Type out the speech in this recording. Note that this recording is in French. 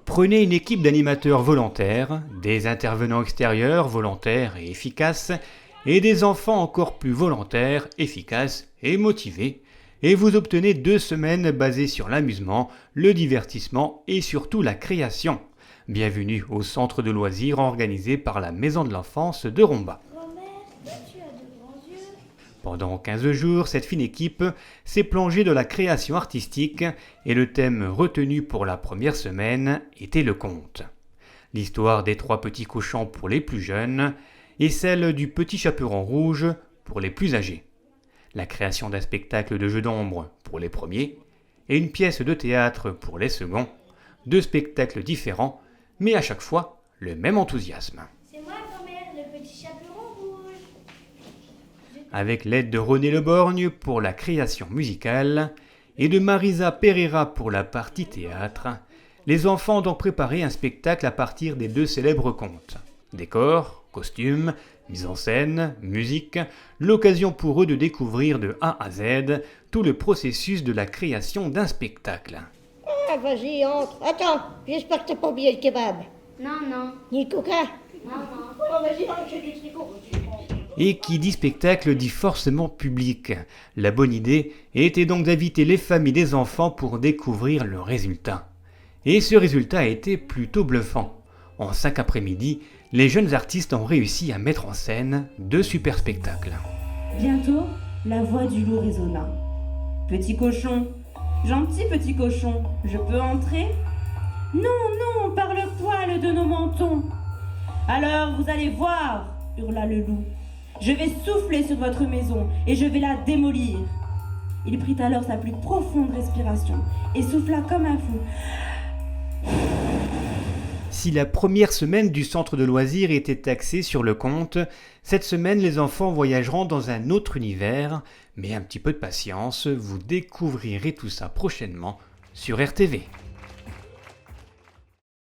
Prenez une équipe d'animateurs volontaires, des intervenants extérieurs volontaires et efficaces, et des enfants encore plus volontaires, efficaces et motivés, et vous obtenez 2 semaines basées sur l'amusement, le divertissement et surtout la création. Bienvenue au centre de loisirs organisé par la Maison de l'Enfance de Romba. Pendant 15 jours, cette fine équipe s'est plongée dans la création artistique et le thème retenu pour la première semaine était le conte. L'histoire des 3 petits cochons pour les plus jeunes et celle du petit chaperon rouge pour les plus âgés. La création d'un spectacle de jeu d'ombre pour les premiers et une pièce de théâtre pour les seconds. 2 spectacles différents, mais à chaque fois le même enthousiasme. C'est moi, grand-mère, le petit chaperon rouge. Avec l'aide de René Leborgne pour la création musicale et de Marisa Pereira pour la partie théâtre, les enfants ont donc préparé un spectacle à partir des 2 célèbres contes. Décors, costumes, mise en scène, musique, l'occasion pour eux de découvrir de A à Z tout le processus de la création d'un spectacle. Ah, vas-y, entre. Attends, j'espère que t'as pas oublié le kebab. Non. Ni le coca. Non. Oh, vas-y, rentre chez du tricot. Et qui dit spectacle dit forcément public. La bonne idée était donc d'inviter les familles des enfants pour découvrir le résultat. Et ce résultat a été plutôt bluffant. En 5 après-midi, les jeunes artistes ont réussi à mettre en scène 2 super spectacles. Bientôt, la voix du loup résonna. Petit cochon, gentil petit cochon, je peux entrer ? Non, par le poil de nos mentons. Alors vous allez voir, hurla le loup. Je vais souffler sur votre maison et je vais la démolir. Il prit alors sa plus profonde respiration et souffla comme un fou. Si la première semaine du centre de loisirs était axée sur le conte, cette semaine les enfants voyageront dans un autre univers, mais un petit peu de patience, vous découvrirez tout ça prochainement sur RTV.